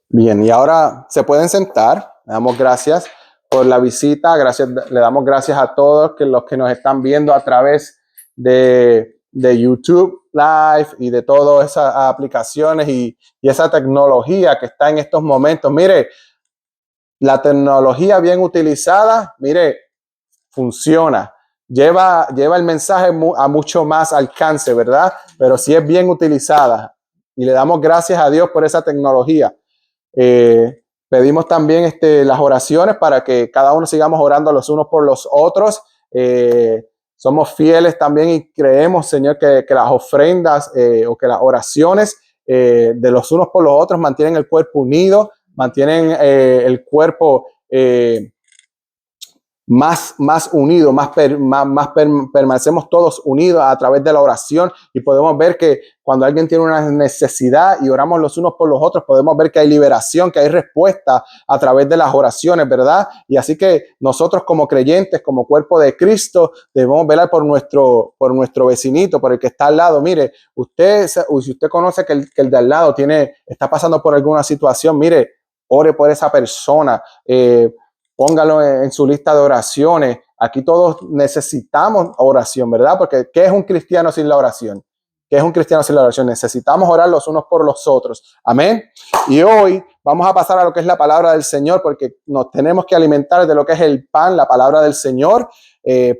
Bien, y ahora se pueden sentar. Le damos gracias por la visita. Le damos gracias a todos los que nos están viendo a través de YouTube Live y de todas esas aplicaciones y esa tecnología que está en estos momentos. Mire, la tecnología bien utilizada, mire, funciona. Lleva el mensaje a mucho más alcance, ¿verdad? Pero si es bien utilizada. Y le damos gracias a Dios por esa tecnología. Pedimos también las oraciones para que cada uno sigamos orando los unos por los otros. Somos fieles también y creemos, Señor, que las ofrendas o que las oraciones de los unos por los otros mantienen el cuerpo unido, mantienen el cuerpo más unido, permanecemos todos unidos a través de la oración y podemos ver que cuando alguien tiene una necesidad y oramos los unos por los otros, podemos ver que hay liberación, que hay respuesta a través de las oraciones, ¿verdad? Y así que nosotros como creyentes, como cuerpo de Cristo, debemos velar por nuestro vecinito, por el que está al lado. Mire, si usted conoce que el de al lado está pasando por alguna situación, mire, ore por esa persona, póngalo en su lista de oraciones. Aquí todos necesitamos oración, ¿verdad? Porque ¿qué es un cristiano sin la oración? ¿Qué es un cristiano sin la oración? Necesitamos orar los unos por los otros. Amén. Y hoy vamos a pasar a lo que es la palabra del Señor, porque nos tenemos que alimentar de lo que es el pan, la palabra del Señor,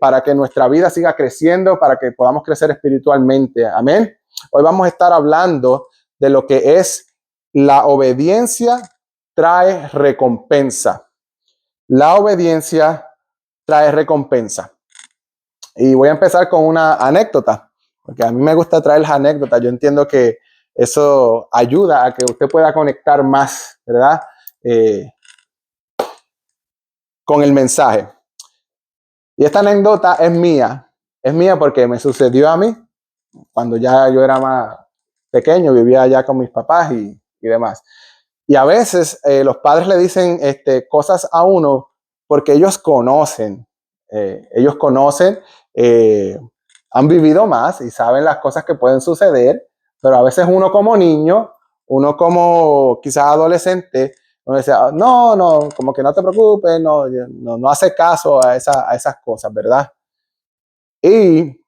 para que nuestra vida siga creciendo, para que podamos crecer espiritualmente. Amén. Hoy vamos a estar hablando de lo que es la obediencia trae recompensa. La obediencia trae recompensa. Y voy a empezar con una anécdota, porque a mí me gusta traer las anécdotas. Yo entiendo que eso ayuda a que usted pueda conectar más, ¿verdad? Con el mensaje. Y esta anécdota es mía. Es mía porque me sucedió a mí cuando ya yo era más pequeño, vivía allá con mis papás y demás. Y a veces los padres le dicen cosas a uno porque ellos conocen, han vivido más y saben las cosas que pueden suceder, pero a veces uno como niño, uno como quizás adolescente, uno dice, no, como que no te preocupes, no hace caso a esas cosas, ¿verdad? Y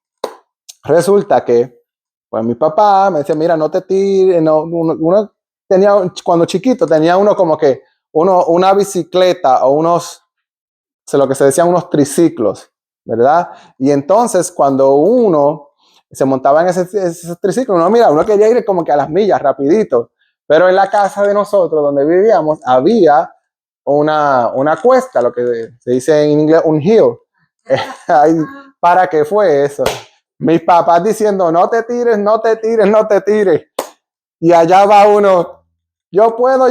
resulta que, pues mi papá me decía, mira, no te tires, uno tenía, cuando chiquito, tenía uno como que una bicicleta o lo que se decían unos triciclos, ¿verdad? Y entonces cuando uno se montaba en ese triciclo, uno quería ir como que a las millas, rapidito, pero en la casa de nosotros, donde vivíamos, había una cuesta, lo que se dice en inglés, un hill. ¿Para qué fue eso? Mis papás diciendo, no te tires, no te tires, no te tires. Y allá va uno, yo puedo.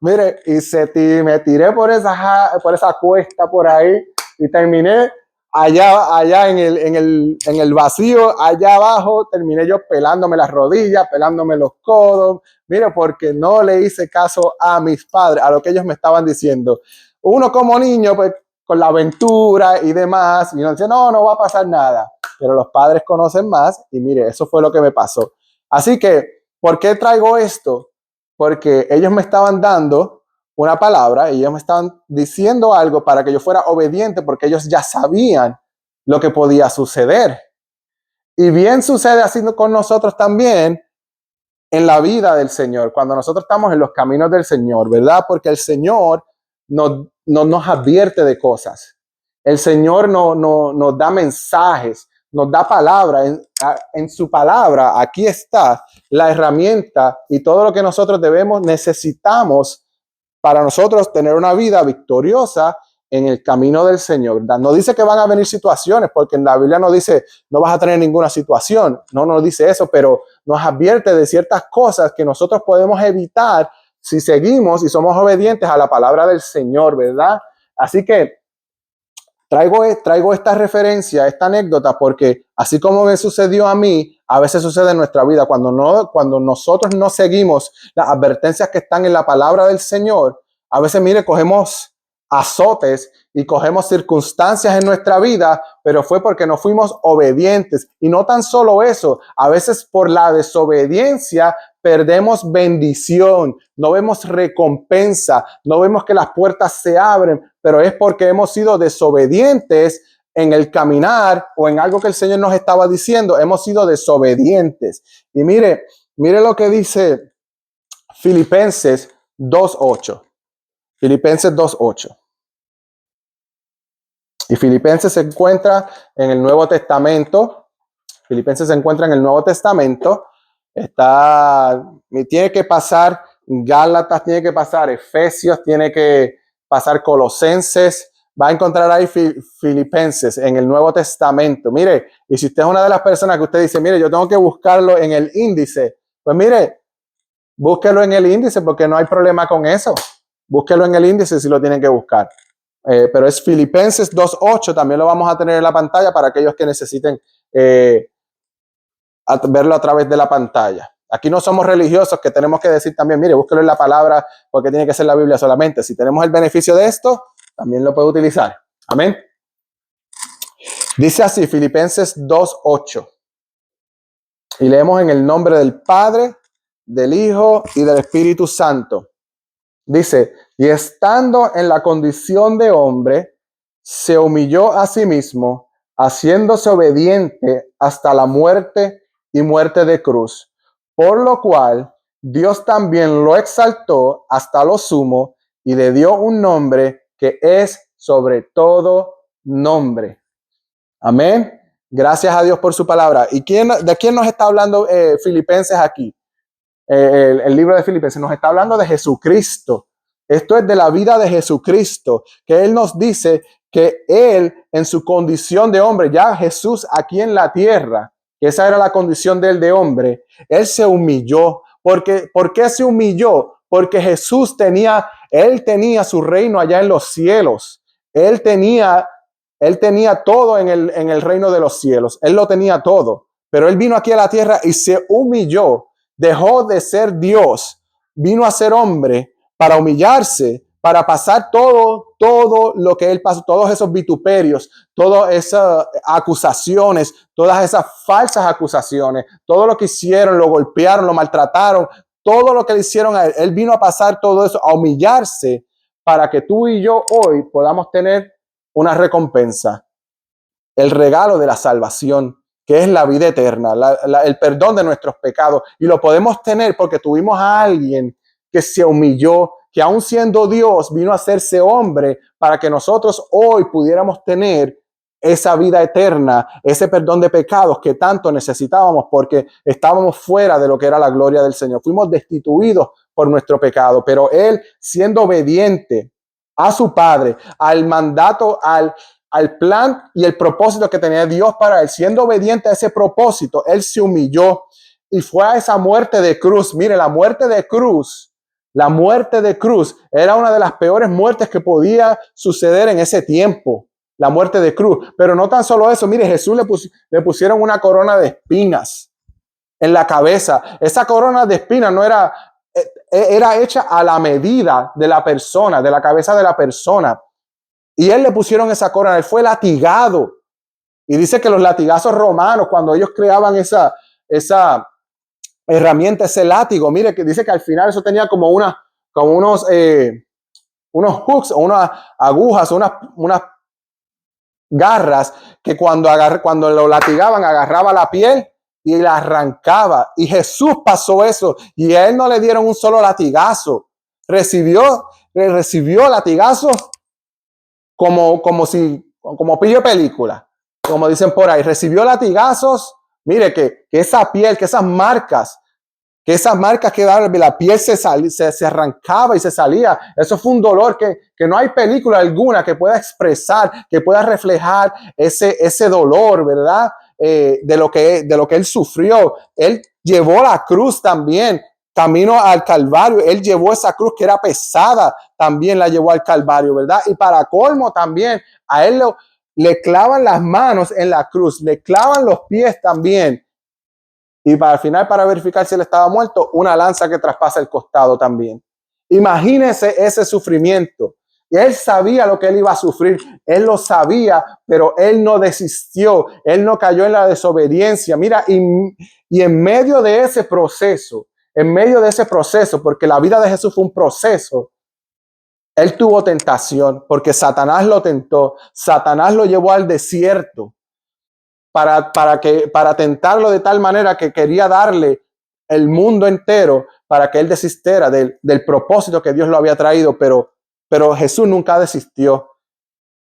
Mire, me tiré por esa cuesta por ahí y terminé allá en el vacío, allá abajo, terminé yo pelándome las rodillas, pelándome los codos. Mire, porque no le hice caso a mis padres, a lo que ellos me estaban diciendo. Uno como niño, pues con la aventura y demás, y uno dice, no va a pasar nada. Pero los padres conocen más y mire, eso fue lo que me pasó. Así que, ¿por qué traigo esto? Porque ellos me estaban dando una palabra y ellos me estaban diciendo algo para que yo fuera obediente porque ellos ya sabían lo que podía suceder. Y bien sucede así con nosotros también en la vida del Señor, cuando nosotros estamos en los caminos del Señor, ¿verdad? Porque el Señor nos advierte de cosas. El Señor nos da mensajes, nos da palabra. En su palabra, aquí está la herramienta y todo lo que nosotros necesitamos para nosotros tener una vida victoriosa en el camino del Señor. No dice que van a venir situaciones, porque en la Biblia no dice no vas a tener ninguna situación, no nos dice eso, pero nos advierte de ciertas cosas que nosotros podemos evitar si seguimos y somos obedientes a la palabra del Señor, ¿verdad? Así que traigo esta referencia, esta anécdota, porque así como me sucedió a mí, a veces sucede en nuestra vida. Cuando nosotros no seguimos las advertencias que están en la palabra del Señor, a veces, mire, cogemos azotes y cogemos circunstancias en nuestra vida, pero fue porque no fuimos obedientes. Y no tan solo eso, a veces por la desobediencia perdemos bendición, no vemos recompensa, no vemos que las puertas se abren, pero es porque hemos sido desobedientes en el caminar o en algo que el Señor nos estaba diciendo. Hemos sido desobedientes. Y mire lo que dice Filipenses 2:8. Filipenses 2:8. Y Filipenses se encuentra en el Nuevo Testamento. Filipenses se encuentra en el Nuevo Testamento. Tiene que pasar Gálatas, tiene que pasar Efesios, tiene que pasar Colosenses. Va a encontrar ahí Filipenses en el Nuevo Testamento. Mire, y si usted es una de las personas que usted dice, mire, yo tengo que buscarlo en el índice, pues mire, búsquelo en el índice porque no hay problema con eso. Búsquelo en el índice si lo tienen que buscar. Pero es Filipenses 2:8, también lo vamos a tener en la pantalla para aquellos que necesiten verlo a través de la pantalla. Aquí no somos religiosos que tenemos que decir también, mire, búsquelo en la palabra porque tiene que ser la Biblia solamente. Si tenemos el beneficio de esto, también lo puede utilizar. Amén. Dice así, Filipenses 2:8. Y leemos en el nombre del Padre, del Hijo y del Espíritu Santo. Dice, y estando en la condición de hombre, se humilló a sí mismo, haciéndose obediente hasta la muerte y muerte de cruz. Por lo cual, Dios también lo exaltó hasta lo sumo y le dio un nombre que es sobre todo nombre. Amén. Gracias a Dios por su palabra. ¿Y de quién nos está hablando Filipenses aquí? El libro de Filipenses nos está hablando de Jesucristo. Esto es de la vida de Jesucristo, que Él nos dice que Él en su condición de hombre, ya Jesús aquí en la tierra, que esa era la condición de Él de hombre, Él se humilló. ¿Por qué se humilló? Porque Jesús tenía su reino allá en los cielos. Él tenía todo en el reino de los cielos. Él lo tenía todo. Pero Él vino aquí a la tierra y se humilló. Dejó de ser Dios, vino a ser hombre para humillarse, para pasar todo lo que él pasó, todos esos vituperios, todas esas acusaciones, todas esas falsas acusaciones, todo lo que hicieron, lo golpearon, lo maltrataron, todo lo que le hicieron a él. Él vino a pasar todo eso, a humillarse para que tú y yo hoy podamos tener una recompensa, el regalo de la salvación, que es la vida eterna, el perdón de nuestros pecados. Y lo podemos tener porque tuvimos a alguien que se humilló, que aun siendo Dios vino a hacerse hombre para que nosotros hoy pudiéramos tener esa vida eterna, ese perdón de pecados que tanto necesitábamos porque estábamos fuera de lo que era la gloria del Señor. Fuimos destituidos por nuestro pecado, pero Él, siendo obediente a su Padre, al mandato, al plan y el propósito que tenía Dios para él, siendo obediente a ese propósito, él se humilló y fue a esa muerte de cruz. Mire, la muerte de cruz era una de las peores muertes que podía suceder en ese tiempo, la muerte de cruz. Pero no tan solo eso, mire, Jesús le pusieron una corona de espinas en la cabeza. Esa corona de espinas no era hecha a la medida de la persona, de la cabeza de la persona. Y él le pusieron esa corona, él fue latigado. Y dice que los latigazos romanos, cuando ellos creaban esa herramienta, ese látigo, mire que dice que al final eso tenía como unos hooks o unas agujas, unas garras que cuando lo latigaban agarraba la piel y la arrancaba. Y Jesús pasó eso y a él no le dieron un solo latigazo. Recibió latigazos como pillo película, como dicen por ahí. Recibió latigazos. Mire que esa piel, que esas marcas que daban, la piel se arrancaba y se salía. Eso fue un dolor que no hay película alguna que pueda expresar, que pueda reflejar ese dolor, ¿verdad? De lo que él sufrió. Él llevó la cruz también. Camino al Calvario, él llevó esa cruz que era pesada, también la llevó al Calvario, ¿verdad? Y para colmo también, a él le clavan las manos en la cruz, le clavan los pies también. Y al final, para verificar si él estaba muerto, una lanza que traspasa el costado también. Imagínense ese sufrimiento. Y él sabía lo que él iba a sufrir, él lo sabía, pero él no desistió, él no cayó en la desobediencia. Mira, y en medio de ese proceso, en medio de ese proceso, porque la vida de Jesús fue un proceso, él tuvo tentación, porque Satanás lo tentó. Satanás lo llevó al desierto para tentarlo de tal manera que quería darle el mundo entero para que él desistiera del propósito que Dios lo había traído, pero Jesús nunca desistió.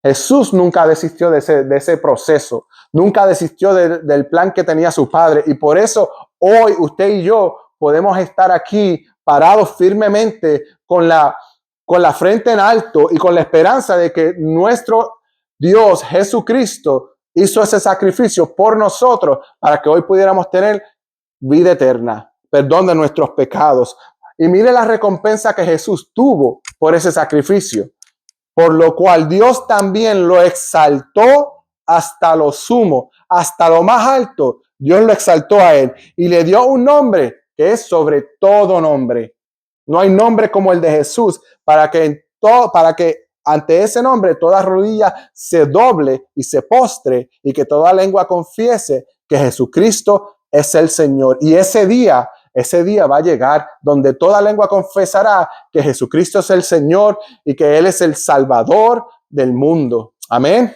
Jesús nunca desistió de ese proceso, nunca desistió del plan que tenía su Padre, y por eso hoy usted y yo podemos estar aquí parados firmemente con la frente en alto y con la esperanza de que nuestro Dios Jesucristo hizo ese sacrificio por nosotros para que hoy pudiéramos tener vida eterna, perdón de nuestros pecados. Y mire la recompensa que Jesús tuvo por ese sacrificio, por lo cual Dios también lo exaltó hasta lo sumo, hasta lo más alto. Dios lo exaltó a él y le dio un nombre que es sobre todo nombre. No hay nombre como el de Jesús, para que ante ese nombre toda rodilla se doble y se postre, y que toda lengua confiese que Jesucristo es el Señor. Y ese día va a llegar donde toda lengua confesará que Jesucristo es el Señor y que Él es el Salvador del mundo. Amén.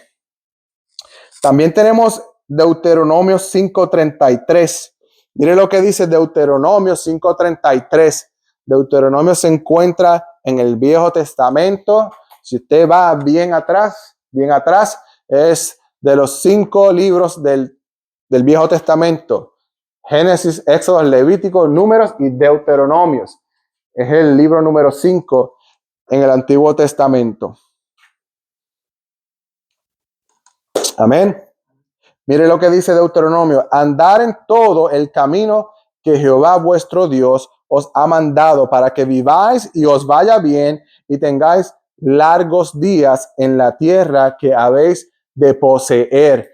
También tenemos Deuteronomio 5:33. Mire lo que dice Deuteronomio 5:33. Deuteronomio se encuentra en el Viejo Testamento. Si usted va bien atrás, es de los 5 libros del Viejo Testamento. Génesis, Éxodo, Levítico, Números y Deuteronomios. Es el libro número 5 en el Antiguo Testamento. Amén. Mire lo que dice Deuteronomio: andar en todo el camino que Jehová vuestro Dios os ha mandado, para que viváis y os vaya bien y tengáis largos días en la tierra que habéis de poseer.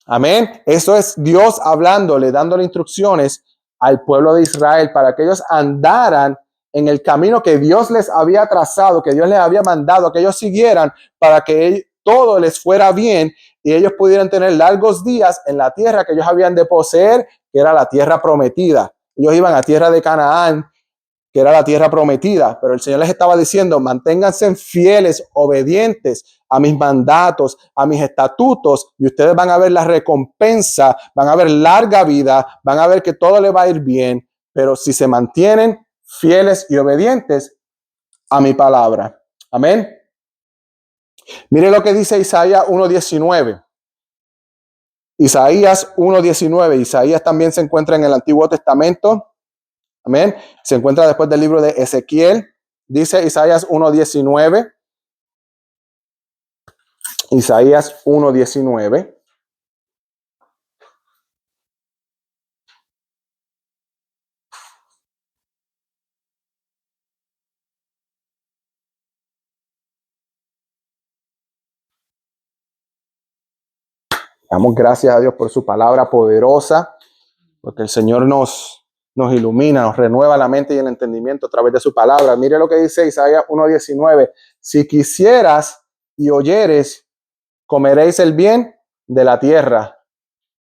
Amén. Eso es Dios hablándole, dándole instrucciones al pueblo de Israel para que ellos andaran en el camino que Dios les había trazado, que Dios les había mandado, que ellos siguieran para que todo les fuera bien y ellos pudieran tener largos días en la tierra que ellos habían de poseer, que era la tierra prometida. Ellos iban a tierra de Canaán, que era la tierra prometida, pero el Señor les estaba diciendo: manténganse fieles, obedientes a mis mandatos, a mis estatutos, y ustedes van a ver la recompensa, van a ver larga vida, van a ver que todo les va a ir bien, pero si se mantienen fieles y obedientes a mi palabra. Amén. Mire lo que dice Isaías 1:19. Isaías 1:19. Isaías también se encuentra en el Antiguo Testamento. Amén. Se encuentra después del libro de Ezequiel. Dice Isaías 1:19. Isaías 1:19. Damos gracias a Dios por su palabra poderosa, porque el Señor nos ilumina, nos renueva la mente y el entendimiento a través de su palabra. Mire lo que dice Isaías 1:19. Si quisieras y oyeres, comeréis el bien de la tierra.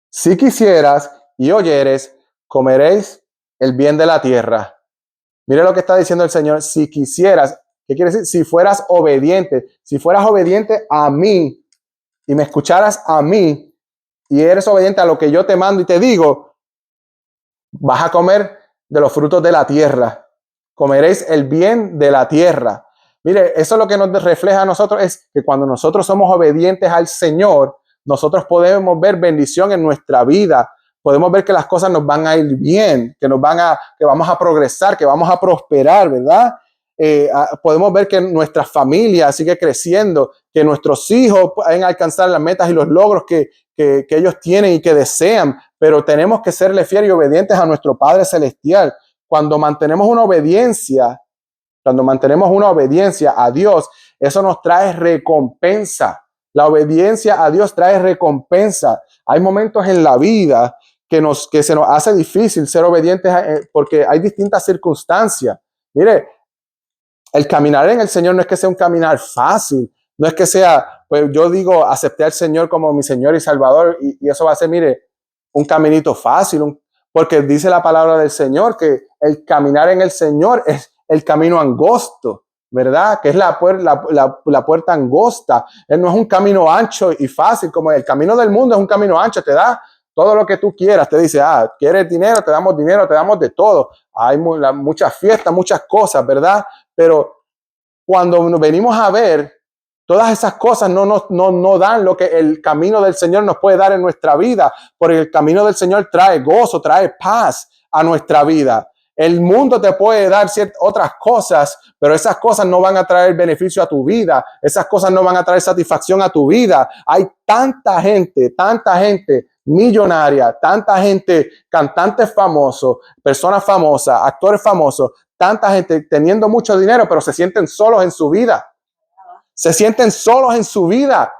Si quisieras y oyeres, comeréis el bien de la tierra. Mire lo que está diciendo el Señor: si quisieras. ¿Qué quiere decir? Si fueras obediente a mí y me escucharas a mí y eres obediente a lo que yo te mando y te digo, vas a comer de los frutos de la tierra. Comeréis el bien de la tierra. Mire, eso es lo que nos refleja a nosotros, es que cuando nosotros somos obedientes al Señor, nosotros podemos ver bendición en nuestra vida. Podemos ver que las cosas nos van a ir bien, que vamos a progresar, que vamos a prosperar, ¿verdad? Podemos ver que nuestra familia sigue creciendo, que nuestros hijos pueden alcanzar las metas y los logros que ellos tienen y que desean, pero tenemos que serle fieles y obedientes a nuestro Padre Celestial. Cuando mantenemos una obediencia a Dios, eso nos trae recompensa. La obediencia a Dios trae recompensa. Hay momentos en la vida que se nos hace difícil ser obedientes porque hay distintas circunstancias. Mire, el caminar en el Señor no es que sea un caminar fácil, no es que sea, pues yo digo, acepté al Señor como mi Señor y Salvador y eso va a ser, mire, un caminito fácil, porque dice la palabra del Señor que el caminar en el Señor es el camino angosto, ¿verdad? Que es la puerta angosta. Él no es un camino ancho y fácil, como el camino del mundo es un camino ancho, te da todo lo que tú quieras, te dice, ¿quieres dinero? Te damos de todo. Hay muchas fiestas, muchas cosas, ¿verdad? Pero cuando nos venimos a ver, todas esas cosas no dan lo que el camino del Señor nos puede dar en nuestra vida, porque el camino del Señor trae gozo, trae paz a nuestra vida. El mundo te puede dar otras cosas, pero esas cosas no van a traer beneficio a tu vida. Esas cosas no van a traer satisfacción a tu vida. Hay tanta gente millonaria, tanta gente, cantantes famosos, personas famosas, actores famosos, tanta gente teniendo mucho dinero, pero se sienten solos en su vida. Se sienten solos en su vida.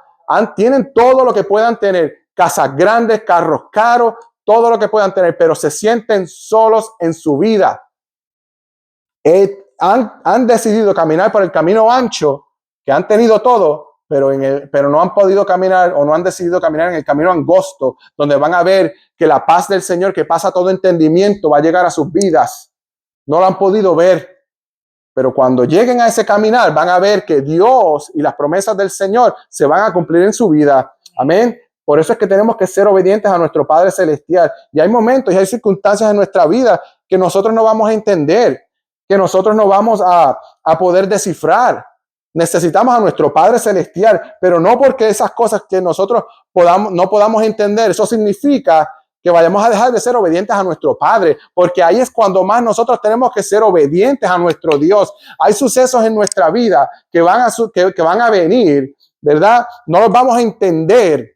Tienen todo lo que puedan tener, casas grandes, carros caros, todo lo que puedan tener, pero se sienten solos en su vida. Han decidido caminar por el camino ancho, que han tenido todo, pero no han podido caminar o no han decidido caminar en el camino angosto, donde van a ver que la paz del Señor, que pasa todo entendimiento, va a llegar a sus vidas. No lo han podido ver. Pero cuando lleguen a ese caminar, van a ver que Dios y las promesas del Señor se van a cumplir en su vida. Amén. Por eso es que tenemos que ser obedientes a nuestro Padre Celestial. Y hay momentos y hay circunstancias en nuestra vida que nosotros no vamos a entender, que nosotros no vamos a poder descifrar. Necesitamos a nuestro Padre Celestial, pero no porque esas cosas que nosotros no podamos entender, eso significa que vayamos a dejar de ser obedientes a nuestro Padre, porque ahí es cuando más nosotros tenemos que ser obedientes a nuestro Dios. Hay sucesos en nuestra vida que van a venir, ¿verdad? No los vamos a entender,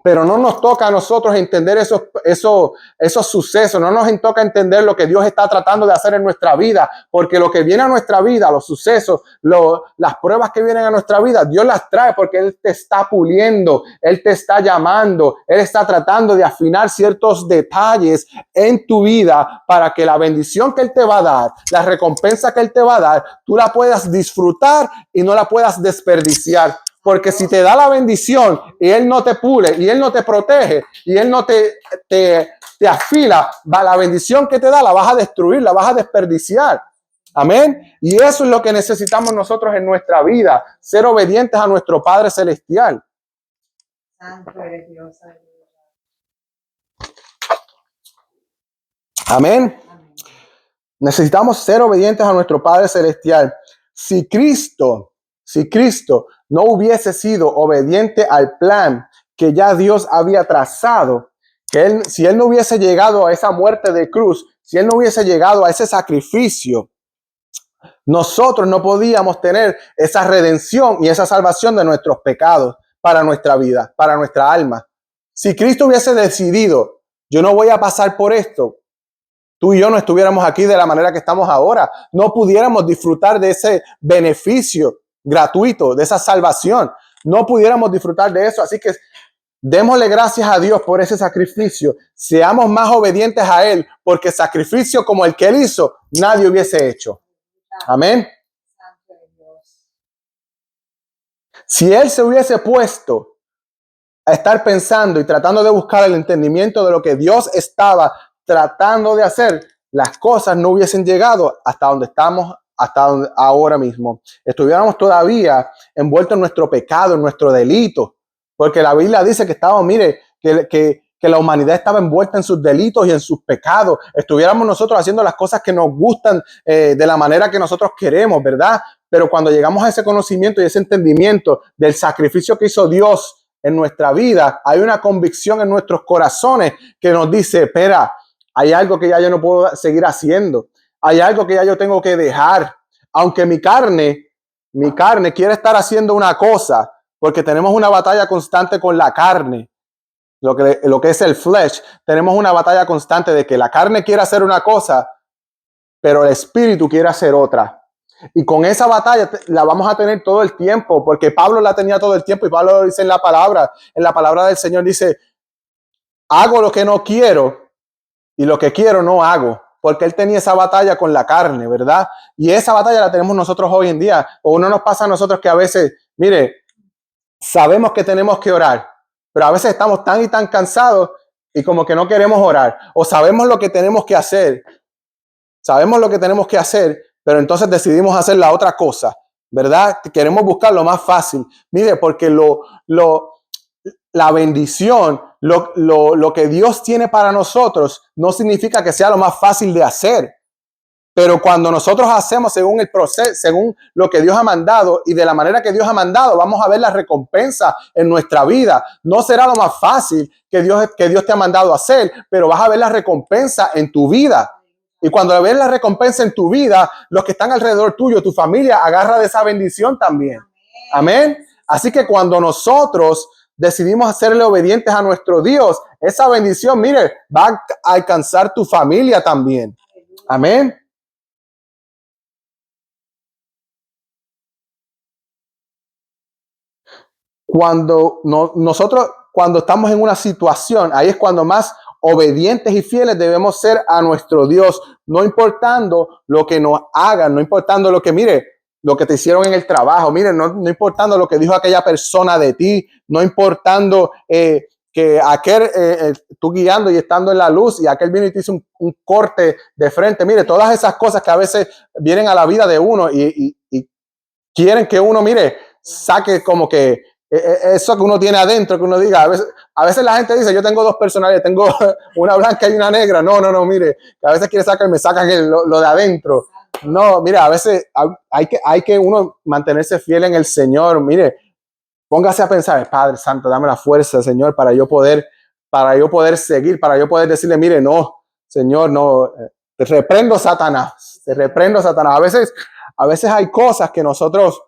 pero no nos toca a nosotros entender esos sucesos, no nos toca entender lo que Dios está tratando de hacer en nuestra vida, porque lo que viene a nuestra vida, los sucesos, las pruebas que vienen a nuestra vida, Dios las trae porque Él te está puliendo, Él te está llamando, Él está tratando de afinar ciertos detalles en tu vida para que la bendición que Él te va a dar, la recompensa que Él te va a dar, tú la puedas disfrutar y no la puedas desperdiciar. Porque si te da la bendición y Él no te pule y Él no te protege y Él no te afila, la bendición que te da la vas a destruir, la vas a desperdiciar. Amén. Y eso es lo que necesitamos nosotros en nuestra vida, ser obedientes a nuestro Padre Celestial. Santo eres Dios. Amén. Necesitamos ser obedientes a nuestro Padre Celestial. Si Cristo no hubiese sido obediente al plan que ya Dios había trazado, si Él no hubiese llegado a esa muerte de cruz, si Él no hubiese llegado a ese sacrificio, nosotros no podíamos tener esa redención y esa salvación de nuestros pecados para nuestra vida, para nuestra alma. Si Cristo hubiese decidido, yo no voy a pasar por esto, tú y yo no estuviéramos aquí de la manera que estamos ahora, no pudiéramos disfrutar de ese beneficio gratuito, de esa salvación, no pudiéramos disfrutar de eso. Así que démosle gracias a Dios por ese sacrificio, seamos más obedientes a Él, porque sacrificio como el que Él hizo, nadie hubiese hecho. Amén. Si Él se hubiese puesto a estar pensando y tratando de buscar el entendimiento de lo que Dios estaba tratando de hacer, las cosas no hubiesen llegado hasta donde estamos, ahora mismo. Estuviéramos todavía envueltos en nuestro pecado, en nuestro delito, porque la Biblia dice que que la humanidad estaba envuelta en sus delitos y en sus pecados. Estuviéramos nosotros haciendo las cosas que nos gustan de la manera que nosotros queremos, ¿verdad? Pero cuando llegamos a ese conocimiento y ese entendimiento del sacrificio que hizo Dios en nuestra vida, hay una convicción en nuestros corazones que nos dice, espera, hay algo que ya yo no puedo seguir haciendo. Hay algo que ya yo tengo que dejar. Aunque mi carne quiere estar haciendo una cosa, porque tenemos una batalla constante con la carne, lo que es el flesh. Tenemos una batalla constante de que la carne quiere hacer una cosa, pero el espíritu quiere hacer otra. Y con esa batalla la vamos a tener todo el tiempo, porque Pablo la tenía todo el tiempo, y Pablo dice en la palabra del Señor dice, hago lo que no quiero y lo que quiero no hago, porque él tenía esa batalla con la carne, ¿verdad? Y esa batalla la tenemos nosotros hoy en día. O no nos pasa a nosotros que a veces, mire, sabemos que tenemos que orar, pero a veces estamos tan y tan cansados y como que no queremos orar. O sabemos lo que tenemos que hacer. Sabemos lo que tenemos que hacer, pero entonces decidimos hacer la otra cosa, ¿verdad? Queremos buscar lo más fácil. Mire, porque la bendición, lo que Dios tiene para nosotros, no significa que sea lo más fácil de hacer. Pero cuando nosotros hacemos según el proceso, según lo que Dios ha mandado y de la manera que Dios ha mandado, vamos a ver la recompensa en nuestra vida. No será lo más fácil que Dios te ha mandado a hacer, pero vas a ver la recompensa en tu vida. Y cuando ves la recompensa en tu vida, los que están alrededor tuyo, tu familia, agarra de esa bendición también. Amén. Así que cuando nosotros decidimos hacerle obedientes a nuestro Dios, esa bendición, mire, va a alcanzar tu familia también. Amén. Cuando cuando estamos en una situación, ahí es cuando más obedientes y fieles debemos ser a nuestro Dios, no importando lo que nos hagan, no importando lo que te hicieron en el trabajo, no importando lo que dijo aquella persona de ti, no importando que aquel, tú guiando y estando en la luz y aquel vino y te hizo un corte de frente. Mire, todas esas cosas que a veces vienen a la vida de uno y quieren que uno, saque como que eso que uno tiene adentro, que uno diga, a veces la gente dice, yo tengo dos personalidades, tengo una blanca y una negra. No, mire, a veces quiere sacan lo de adentro. No, mire, a veces hay que uno mantenerse fiel en el Señor. Mire, póngase a pensar, Padre Santo, dame la fuerza, Señor, para yo poder seguir, para yo poder decirle, mire, no, Señor, no, te reprendo, Satanás. A veces hay cosas que nosotros,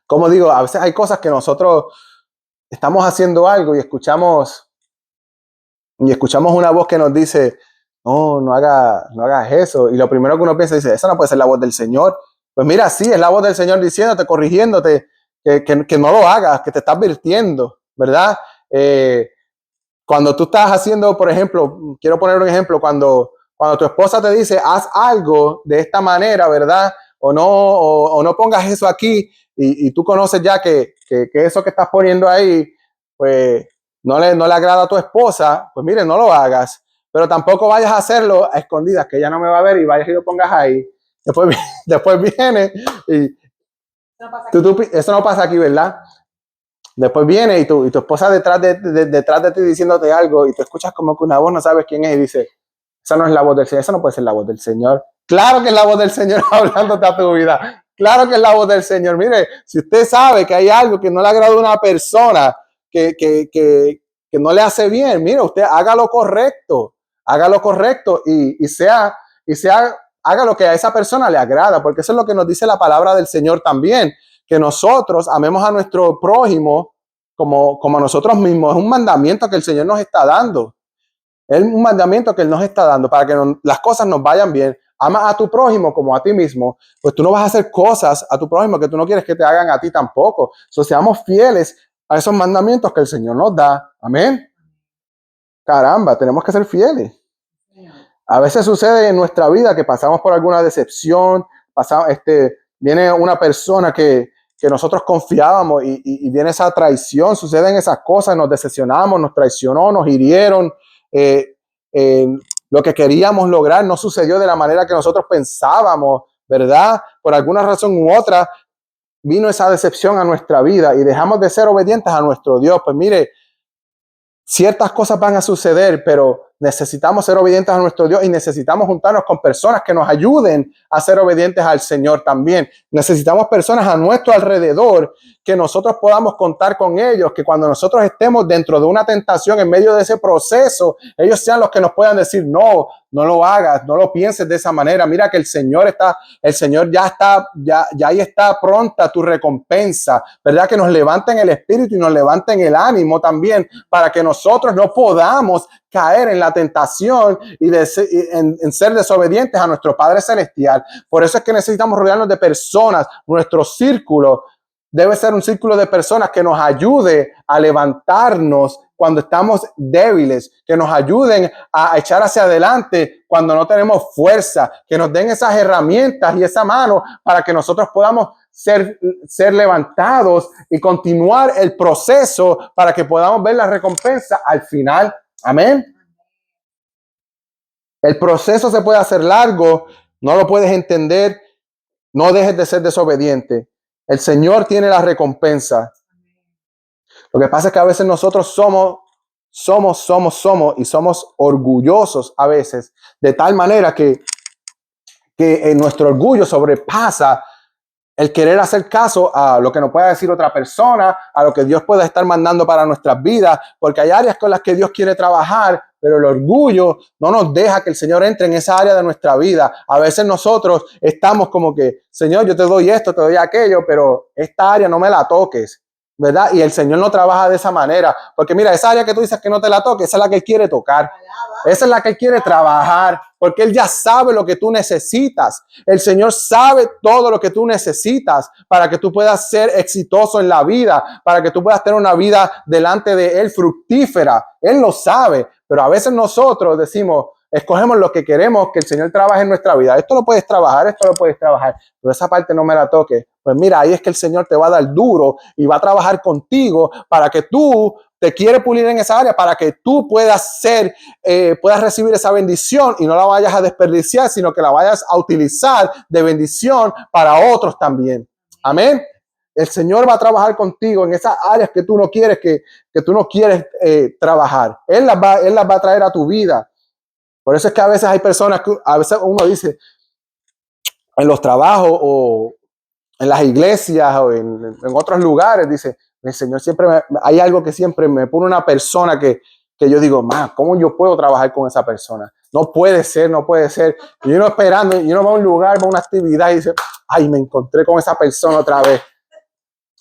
como digo, a veces hay cosas que nosotros estamos haciendo algo y escuchamos una voz que nos dice, no hagas eso. Y lo primero que uno piensa dice, esa no puede ser la voz del Señor. Pues mira, sí, es la voz del Señor diciéndote, corrigiéndote, que no lo hagas, que te está advirtiendo, ¿verdad? Cuando tú estás haciendo, por ejemplo, quiero poner un ejemplo, cuando tu esposa te dice, haz algo de esta manera, ¿verdad? O no pongas eso aquí, y tú conoces ya que eso que estás poniendo ahí, pues no le agrada a tu esposa, pues mire, no lo hagas, pero tampoco vayas a hacerlo a escondidas, que ella no me va a ver y vayas y lo pongas ahí. Después viene y eso no pasa aquí, ¿verdad? Después viene y tu esposa detrás de ti diciéndote algo y tú escuchas como que una voz, no sabes quién es y dice, esa no es la voz del Señor, esa no puede ser la voz del Señor. Claro que es la voz del Señor hablándote a tu vida. Claro que es la voz del Señor. Mire, si usted sabe que hay algo que no le agrada a una persona, que no le hace bien, mire, usted haga lo correcto y haga lo que a esa persona le agrada, porque eso es lo que nos dice la palabra del Señor también, que nosotros amemos a nuestro prójimo como a nosotros mismos. Es un mandamiento que el Señor nos está dando. Es un mandamiento que Él nos está dando para que las cosas nos vayan bien. Ama a tu prójimo como a ti mismo. Pues tú no vas a hacer cosas a tu prójimo que tú no quieres que te hagan a ti tampoco. Seamos fieles a esos mandamientos que el Señor nos da. Amén. Caramba, tenemos que ser fieles. A veces sucede en nuestra vida que pasamos por alguna decepción, viene una persona que nosotros confiábamos y viene esa traición, suceden esas cosas, nos decepcionamos, nos traicionó, nos hirieron, lo que queríamos lograr no sucedió de la manera que nosotros pensábamos, ¿verdad? Por alguna razón u otra vino esa decepción a nuestra vida y dejamos de ser obedientes a nuestro Dios. Pues mire, ciertas cosas van a suceder, pero necesitamos ser obedientes a nuestro Dios y necesitamos juntarnos con personas que nos ayuden a ser obedientes al Señor también. Necesitamos personas a nuestro alrededor que nosotros podamos contar con ellos, que cuando nosotros estemos dentro de una tentación, en medio de ese proceso, ellos sean los que nos puedan decir, no lo hagas, no lo pienses de esa manera. Mira que el Señor ya ahí está pronta tu recompensa, ¿verdad? Que nos levanten el espíritu y nos levanten el ánimo también para que nosotros no podamos caer en la tentación y en ser desobedientes a nuestro Padre Celestial. Por eso es que necesitamos rodearnos de personas. Nuestro círculo debe ser un círculo de personas que nos ayude a levantarnos cuando estamos débiles, que nos ayuden a echar hacia adelante cuando no tenemos fuerza, que nos den esas herramientas y esa mano para que nosotros podamos ser levantados y continuar el proceso para que podamos ver la recompensa al final Amén. El proceso se puede hacer largo, no lo puedes entender, no dejes de ser desobediente. El Señor tiene la recompensa. Lo que pasa es que a veces nosotros somos orgullosos a veces, de tal manera que nuestro orgullo sobrepasa el querer hacer caso a lo que nos pueda decir otra persona, a lo que Dios pueda estar mandando para nuestras vidas, porque hay áreas con las que Dios quiere trabajar, pero el orgullo no nos deja que el Señor entre en esa área de nuestra vida. A veces nosotros estamos como que, Señor, yo te doy esto, te doy aquello, pero esta área no me la toques, ¿verdad? Y el Señor no trabaja de esa manera, porque mira, esa área que tú dices que no te la toques, esa es la que Él quiere tocar. Esa es la que Él quiere trabajar, porque Él ya sabe lo que tú necesitas. El Señor sabe todo lo que tú necesitas para que tú puedas ser exitoso en la vida, para que tú puedas tener una vida delante de Él fructífera. Él lo sabe, pero a veces nosotros decimos, escogemos lo que queremos que el Señor trabaje en nuestra vida. Esto lo puedes trabajar, pero esa parte no me la toques. Pues mira, ahí es que el Señor te va a dar duro y va a trabajar contigo para que tú te quiere pulir en esa área, para que tú puedas puedas recibir esa bendición y no la vayas a desperdiciar, sino que la vayas a utilizar de bendición para otros también. Amén. El Señor va a trabajar contigo en esas áreas que tú no quieres que tú no quieres trabajar. Él las va a traer a tu vida. Por eso es que a veces hay personas que a veces uno dice en los trabajos o en las iglesias o en otros lugares, dice, el Señor siempre hay algo que siempre me pone una persona que yo digo, más, ¿cómo yo puedo trabajar con esa persona? No puede ser, no puede ser. Y uno esperando, y uno va a un lugar, va a una actividad y dice, ay, me encontré con esa persona otra vez.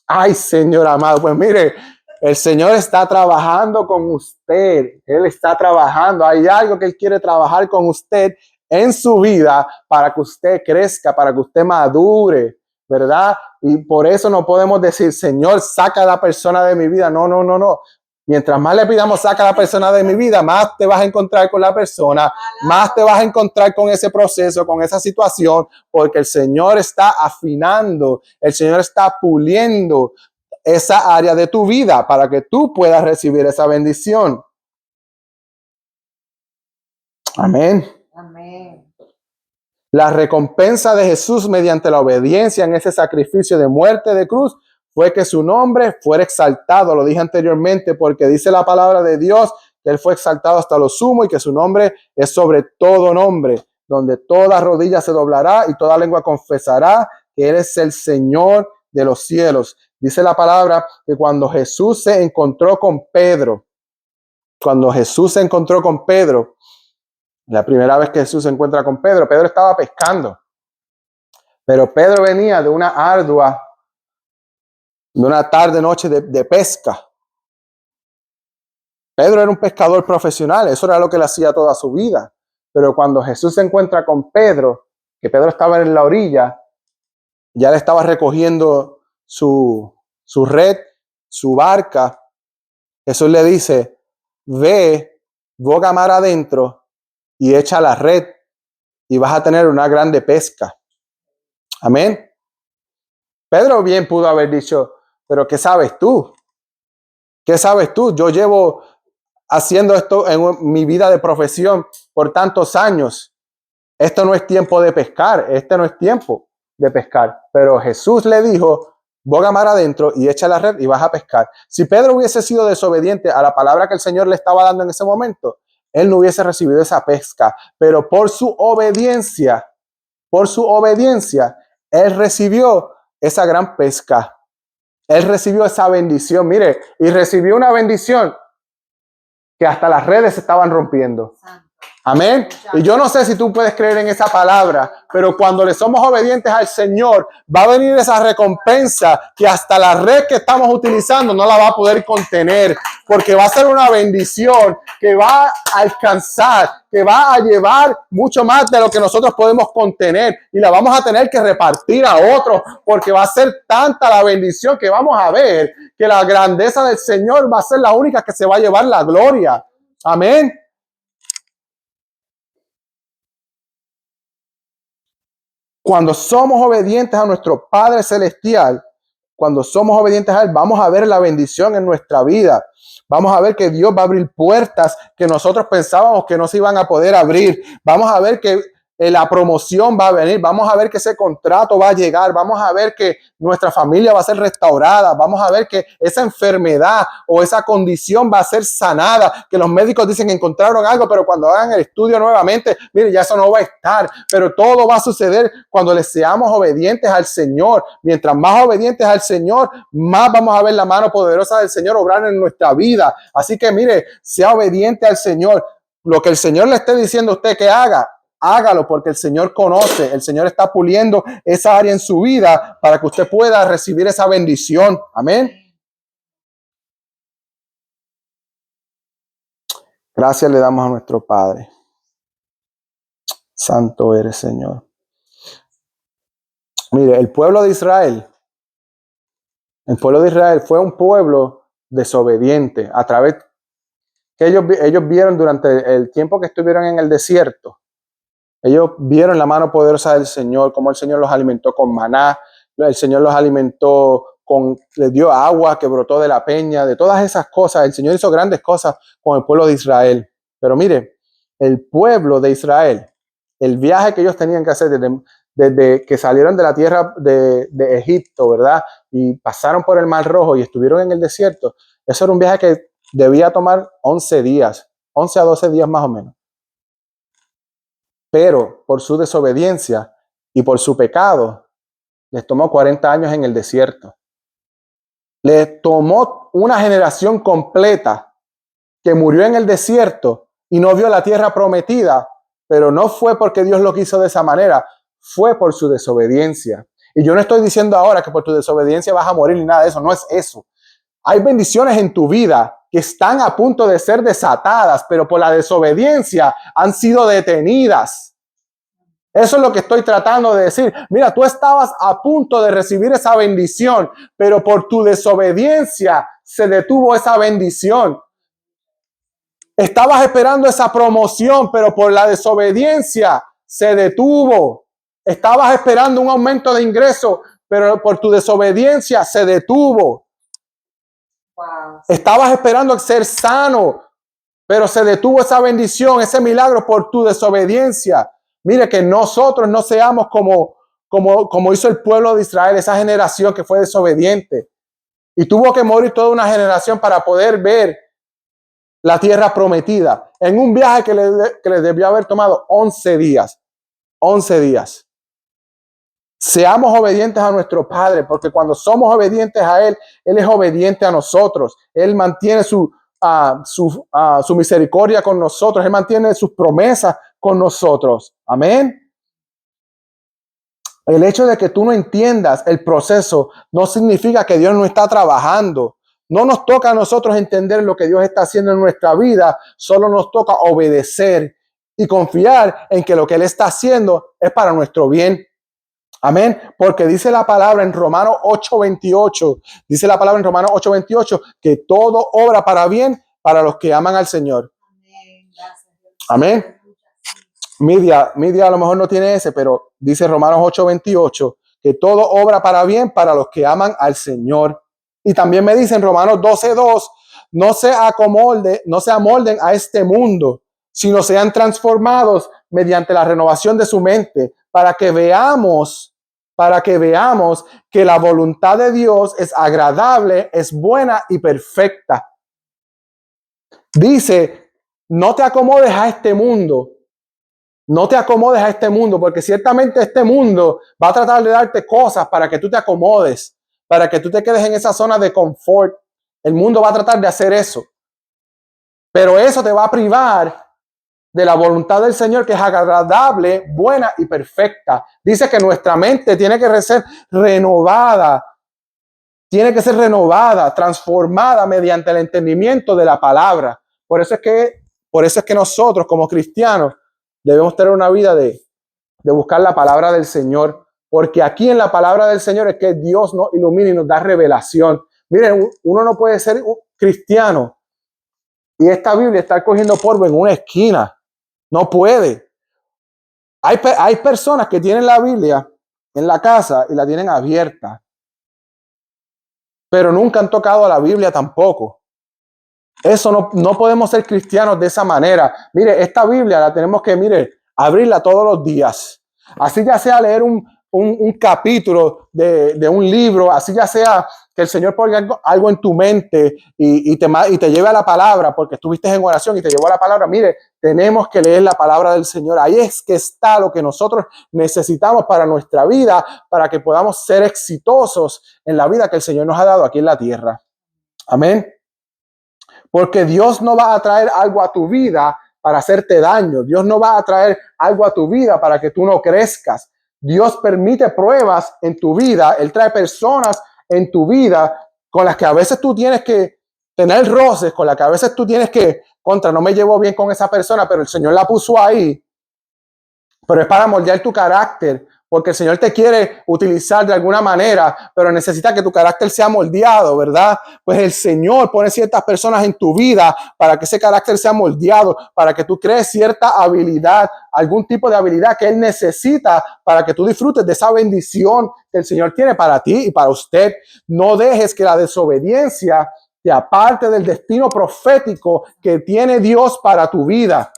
Ay, Señor amado, pues mire, el Señor está trabajando con usted. Él está trabajando. Hay algo que Él quiere trabajar con usted en su vida para que usted crezca, para que usted madure, ¿verdad? Y por eso no podemos decir, Señor, saca a la persona de mi vida. No, no, no, no. Mientras más le pidamos, saca a la persona de mi vida, más te vas a encontrar con la persona, más te vas a encontrar con ese proceso, con esa situación, porque el Señor está afinando, el Señor está puliendo esa área de tu vida para que tú puedas recibir esa bendición. Amén. Amén. La recompensa de Jesús mediante la obediencia en ese sacrificio de muerte de cruz fue que su nombre fuera exaltado. Lo dije anteriormente porque dice la palabra de Dios que Él fue exaltado hasta lo sumo y que su nombre es sobre todo nombre, donde toda rodilla se doblará y toda lengua confesará que Él es el Señor de los cielos. Dice la palabra que cuando Jesús se encontró con Pedro, la primera vez que Jesús se encuentra con Pedro, Pedro estaba pescando. Pero Pedro venía de una tarde, noche de pesca. Pedro era un pescador profesional, eso era lo que él hacía toda su vida. Pero cuando Jesús se encuentra con Pedro, que Pedro estaba en la orilla, ya le estaba recogiendo su red, su barca, Jesús le dice, ve, boga mar adentro y echa la red y vas a tener una grande pesca. Amén. Pedro bien pudo haber dicho, pero ¿qué sabes tú? ¿Qué sabes tú? Yo llevo haciendo esto en mi vida de profesión por tantos años. Esto no es tiempo de pescar, este no es tiempo de pescar. Pero Jesús le dijo, boga mar adentro y echa la red y vas a pescar. Si Pedro hubiese sido desobediente a la palabra que el Señor le estaba dando en ese momento, él no hubiese recibido esa pesca. Pero por su obediencia, él recibió esa gran pesca. Él recibió esa bendición, mire, y recibió una bendición que hasta las redes se estaban rompiendo. Amén. Y yo no sé si tú puedes creer en esa palabra, pero cuando le somos obedientes al Señor, va a venir esa recompensa que hasta la red que estamos utilizando no la va a poder contener, porque va a ser una bendición que va a alcanzar, que va a llevar mucho más de lo que nosotros podemos contener y la vamos a tener que repartir a otros, porque va a ser tanta la bendición que vamos a ver que la grandeza del Señor va a ser la única que se va a llevar la gloria. Amén. Cuando somos obedientes a nuestro Padre Celestial, cuando somos obedientes a Él, vamos a ver la bendición en nuestra vida. Vamos a ver que Dios va a abrir puertas que nosotros pensábamos que no se iban a poder abrir. Vamos a ver que la promoción va a venir. Vamos a ver que ese contrato va a llegar. Vamos a ver que nuestra familia va a ser restaurada. Vamos a ver que esa enfermedad o esa condición va a ser sanada. Que los médicos dicen que encontraron algo, pero cuando hagan el estudio nuevamente, mire, ya eso no va a estar. Pero todo va a suceder cuando le seamos obedientes al Señor. Mientras más obedientes al Señor, más vamos a ver la mano poderosa del Señor obrar en nuestra vida. Así que mire, sea obediente al Señor. Lo que el Señor le esté diciendo a usted que haga, hágalo, porque el Señor conoce, el Señor está puliendo esa área en su vida para que usted pueda recibir esa bendición. Amén. Gracias le damos a nuestro Padre. Santo eres, Señor. Mire, el pueblo de Israel fue un pueblo desobediente a través que ellos vieron durante el tiempo que estuvieron en el desierto. Ellos vieron la mano poderosa del Señor, cómo el Señor los alimentó con maná, el Señor los alimentó les dio agua que brotó de la peña, de todas esas cosas. El Señor hizo grandes cosas con el pueblo de Israel. Pero mire, el pueblo de Israel, el viaje que ellos tenían que hacer desde que salieron de la tierra de Egipto, ¿verdad? Y pasaron por el Mar Rojo y estuvieron en el desierto. Eso era un viaje que debía tomar 11 días, 11 a 12 días más o menos. Pero por su desobediencia y por su pecado, les tomó 40 años en el desierto. Les tomó una generación completa que murió en el desierto y no vio la tierra prometida, pero no fue porque Dios lo quiso de esa manera, fue por su desobediencia. Y yo no estoy diciendo ahora que por tu desobediencia vas a morir ni nada de eso, no es eso. Hay bendiciones en tu vida que están a punto de ser desatadas, pero por la desobediencia han sido detenidas. Eso es lo que estoy tratando de decir. Mira, tú estabas a punto de recibir esa bendición, pero por tu desobediencia se detuvo esa bendición. Estabas esperando esa promoción, pero por la desobediencia se detuvo. Estabas esperando un aumento de ingreso, pero por tu desobediencia se detuvo. Wow. Estabas esperando ser sano, pero se detuvo esa bendición, ese milagro por tu desobediencia. Mire, que nosotros no seamos como hizo el pueblo de Israel, esa generación que fue desobediente. Y tuvo que morir toda una generación para poder ver la tierra prometida. En un viaje que les debió haber tomado 11 días. 11 días. Seamos obedientes a nuestro Padre, porque cuando somos obedientes a Él, Él es obediente a nosotros. Él mantiene su misericordia con nosotros. Él mantiene sus promesas con nosotros. Amén. El hecho de que tú no entiendas el proceso no significa que Dios no está trabajando. No nos toca a nosotros entender lo que Dios está haciendo en nuestra vida. Solo nos toca obedecer y confiar en que lo que Él está haciendo es para nuestro bien. Amén. Porque dice la palabra en Romanos 8:28. Dice la palabra en Romanos 8:28 que todo obra para bien para los que aman al Señor. Amén. Media a lo mejor no tiene ese, pero dice Romanos 8:28 que todo obra para bien para los que aman al Señor. Y también me dice en Romanos 12:2, no se amolden a este mundo, sino sean transformados mediante la renovación de su mente, para que veamos que la voluntad de Dios es agradable, es buena y perfecta. Dice, no te acomodes a este mundo. No te acomodes a este mundo, porque ciertamente este mundo va a tratar de darte cosas para que tú te acomodes, para que tú te quedes en esa zona de confort. El mundo va a tratar de hacer eso. Pero eso te va a privar de la voluntad del Señor, que es agradable, buena y perfecta. Dice que nuestra mente tiene que ser renovada. Tiene que ser renovada, transformada mediante el entendimiento de la palabra. Por eso es que nosotros como cristianos debemos tener una vida de buscar la palabra del Señor, porque aquí en la palabra del Señor es que Dios nos ilumina y nos da revelación. Miren, uno no puede ser un cristiano y esta Biblia está cogiendo polvo en una esquina. No puede. Hay personas que tienen la Biblia en la casa y la tienen abierta. pero nunca han tocado la Biblia tampoco. Eso no podemos ser cristianos de esa manera. Mire, esta Biblia la tenemos que, abrirla todos los días. Así ya sea leer un capítulo de un libro, así ya sea que el Señor ponga algo en tu mente y te lleve a la palabra, porque estuviste en oración y te llevó a la palabra. Mire, tenemos que leer la palabra del Señor. Ahí es que está lo que nosotros necesitamos para nuestra vida, para que podamos ser exitosos en la vida que el Señor nos ha dado aquí en la tierra. Amén. Porque Dios no va a traer algo a tu vida para hacerte daño. Dios no va a traer algo a tu vida para que tú no crezcas. Dios permite pruebas en tu vida. Él trae personas en tu vida con las que a veces tú tienes que tener roces, con las que a veces tú tienes que, no me llevo bien con esa persona, pero el Señor la puso ahí. Pero es para moldear tu carácter, porque el Señor te quiere utilizar de alguna manera, pero necesita que tu carácter sea moldeado, ¿verdad? Pues el Señor pone ciertas personas en tu vida para que ese carácter sea moldeado, para que tú crees cierta habilidad, algún tipo de habilidad que Él necesita para que tú disfrutes de esa bendición que el Señor tiene para ti y para usted. No dejes que la desobediencia te aparte del destino profético que tiene Dios para tu vida.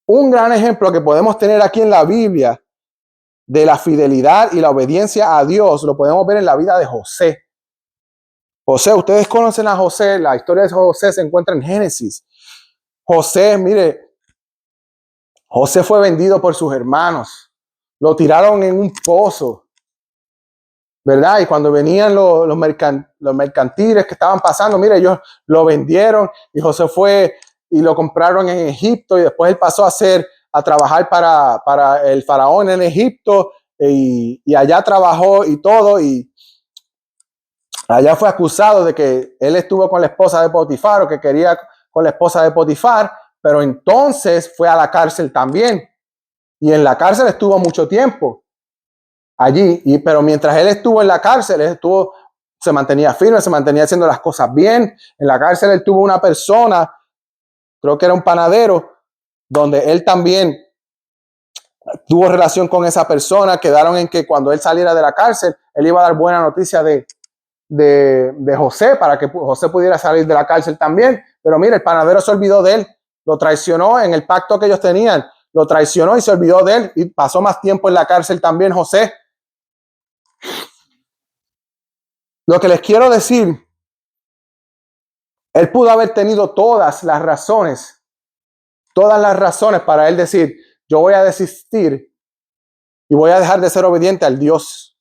Un gran ejemplo que podemos tener aquí en la Biblia de la fidelidad y la obediencia a Dios lo podemos ver en la vida de José. José, ustedes conocen a José, la historia de José se encuentra en Génesis. José, José fue vendido por sus hermanos, lo tiraron en un pozo, ¿verdad? Y cuando venían los mercantiles que estaban pasando, ellos lo vendieron y José fue y lo compraron en Egipto y después él pasó a trabajar para el faraón en Egipto y allá trabajó y todo y allá fue acusado de que él estuvo con la esposa de Potifar o que quería con la esposa de Potifar, pero entonces fue a la cárcel también y en la cárcel estuvo mucho tiempo allí, pero mientras él estuvo en la cárcel, se mantenía firme, se mantenía haciendo las cosas bien. En la cárcel él tuvo una persona, creo que era un panadero, donde él también tuvo relación con esa persona. Quedaron en que cuando él saliera de la cárcel, él iba a dar buena noticia de José para que José pudiera salir de la cárcel también. Pero el panadero se olvidó de él, lo traicionó en el pacto que ellos tenían, lo traicionó y se olvidó de él y pasó más tiempo en la cárcel también José. Lo que les quiero decir, él pudo haber tenido todas las razones para él decir, yo voy a desistir y voy a dejar de ser obediente al Dios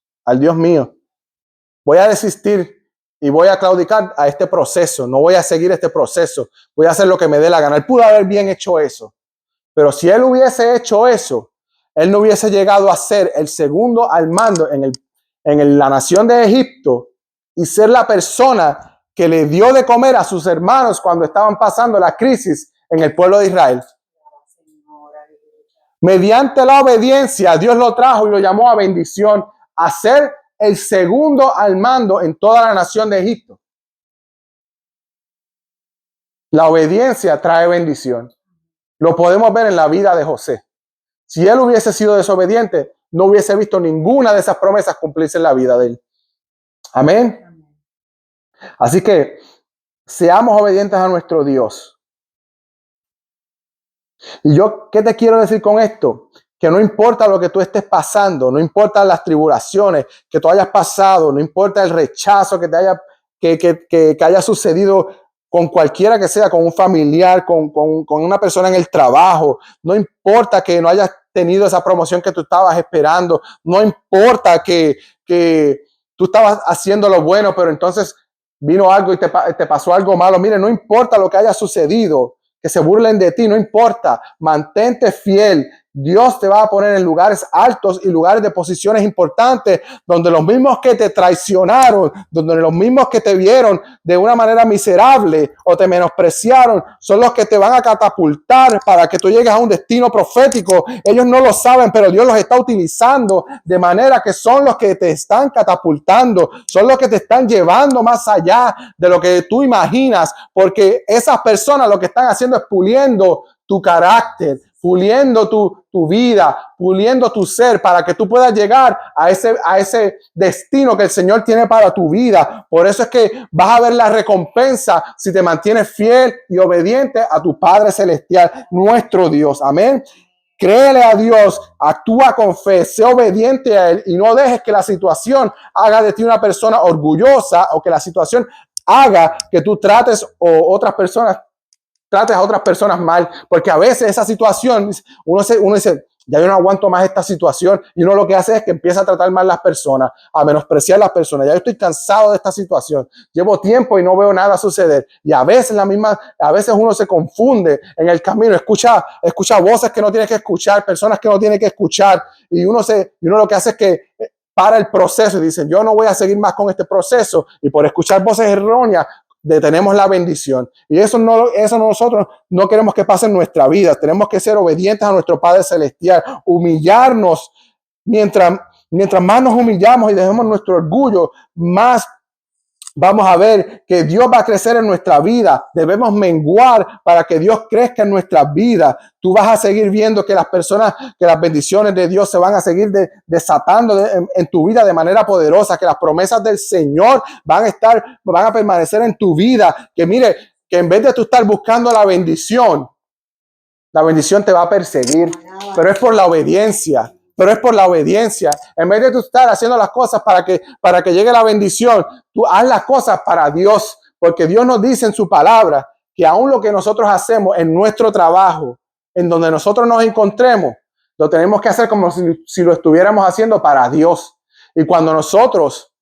mío. Voy a desistir y voy a claudicar a este proceso. No voy a seguir este proceso. Voy a hacer lo que me dé la gana. Él pudo haber bien hecho eso. Pero si él hubiese hecho eso, él no hubiese llegado a ser el segundo al mando en la nación de Egipto y ser la persona que le dio de comer a sus hermanos cuando estaban pasando la crisis en el pueblo de Israel. Mediante la obediencia, Dios lo trajo y lo llamó a bendición, a ser el segundo al mando en toda la nación de Egipto. La obediencia trae bendición. Lo podemos ver en la vida de José. Si él hubiese sido desobediente, no hubiese visto ninguna de esas promesas cumplirse en la vida de él. Amén. Así que seamos obedientes a nuestro Dios. Y yo, ¿qué te quiero decir con esto? Que no importa lo que tú estés pasando, no importa las tribulaciones que tú hayas pasado, no importa el rechazo que haya sucedido con cualquiera que sea, con un familiar, con una persona en el trabajo, no importa que no hayas tenido esa promoción que tú estabas esperando, no importa que tú estabas haciendo lo bueno, pero entonces vino algo y te pasó algo malo. Mire, no importa lo que haya sucedido, que se burlen de ti, no importa, mantente fiel. Dios te va a poner en lugares altos y lugares de posiciones importantes, donde los mismos que te traicionaron, donde los mismos que te vieron de una manera miserable o te menospreciaron, son los que te van a catapultar para que tú llegues a un destino profético. Ellos no lo saben, pero Dios los está utilizando de manera que son los que te están catapultando, son los que te están llevando más allá de lo que tú imaginas, porque esas personas lo que están haciendo es puliendo tu carácter, puliendo tu vida, puliendo tu ser para que tú puedas llegar a ese destino que el Señor tiene para tu vida. Por eso es que vas a ver la recompensa si te mantienes fiel y obediente a tu Padre Celestial, nuestro Dios. Amén. Créele a Dios, actúa con fe, sé obediente a Él y no dejes que la situación haga de ti una persona orgullosa o que la situación haga que tú trates a otras personas mal, porque a veces esa situación, uno dice, ya yo no aguanto más esta situación, y uno lo que hace es que empieza a tratar mal las personas, a menospreciar las personas. Ya yo estoy cansado de esta situación, llevo tiempo y no veo nada suceder, y a veces uno se confunde en el camino, escucha voces que no tiene que escuchar, personas que no tiene que escuchar, y uno lo que hace es que para el proceso y dicen, yo no voy a seguir más con este proceso, y por escuchar voces erróneas detenemos la bendición. Y eso nosotros no queremos que pase en nuestra vida. Tenemos que ser obedientes a nuestro Padre Celestial, humillarnos. Mientras más nos humillamos y dejemos nuestro orgullo, más vamos a ver que Dios va a crecer en nuestra vida. Debemos menguar para que Dios crezca en nuestra vida. Tú vas a seguir viendo que las bendiciones de Dios se van a seguir desatando en tu vida de manera poderosa, que las promesas del Señor van a permanecer en tu vida. Que mire, que en vez de tú estar buscando la bendición te va a perseguir, pero es por la obediencia. En vez de tú estar haciendo las cosas para que llegue la bendición, tú haz las cosas para Dios, porque Dios nos dice en su palabra que aún lo que nosotros hacemos en nuestro trabajo, en donde nosotros nos encontremos, lo tenemos que hacer como si lo estuviéramos haciendo para Dios. Y cuando nosotros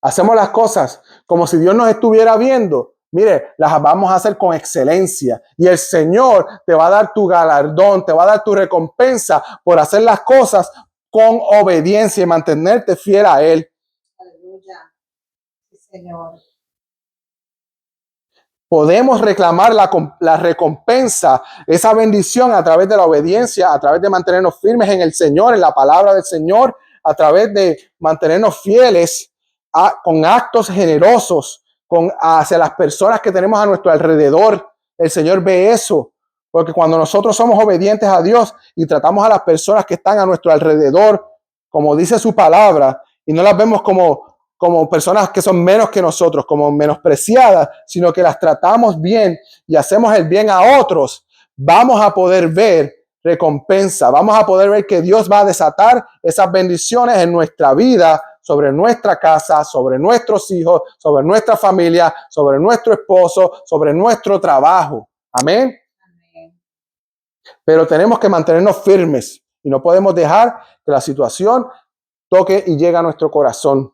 hacemos las cosas como si Dios nos estuviera viendo, mire, las vamos a hacer con excelencia y el Señor te va a dar tu galardón, te va a dar tu recompensa por hacer las cosas con obediencia y mantenerte fiel a Él. Aleluya. Sí, Señor. Podemos reclamar la recompensa, esa bendición a través de la obediencia, a través de mantenernos firmes en el Señor, en la palabra del Señor, a través de mantenernos fieles con actos generosos hacia las personas que tenemos a nuestro alrededor. El Señor ve eso, porque cuando nosotros somos obedientes a Dios y tratamos a las personas que están a nuestro alrededor, como dice su palabra, y no las vemos como personas que son menos que nosotros, como menospreciadas, sino que las tratamos bien y hacemos el bien a otros, vamos a poder ver recompensa, vamos a poder ver que Dios va a desatar esas bendiciones en nuestra vida, sobre nuestra casa, sobre nuestros hijos, sobre nuestra familia, sobre nuestro esposo, sobre nuestro trabajo. Amén. Amén. Pero tenemos que mantenernos firmes y no podemos dejar que la situación toque y llegue a nuestro corazón.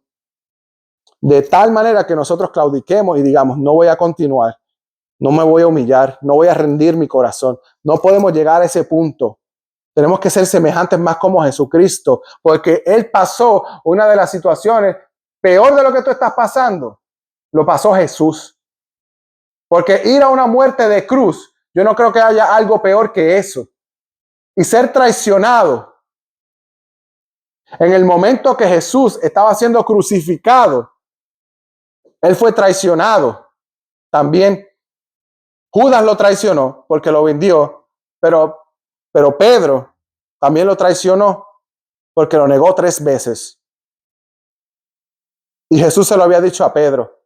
De tal manera que nosotros claudiquemos y digamos, no voy a continuar, no me voy a humillar, no voy a rendir mi corazón. No podemos llegar a ese punto. Tenemos que ser semejantes más como Jesucristo, porque Él pasó una de las situaciones peor de lo que tú estás pasando. Lo pasó Jesús. Porque ir a una muerte de cruz, yo no creo que haya algo peor que eso. Y ser traicionado. En el momento que Jesús estaba siendo crucificado, Él fue traicionado. También Judas lo traicionó porque lo vendió, pero Pedro también lo traicionó porque lo negó 3 veces. Y Jesús se lo había dicho a Pedro,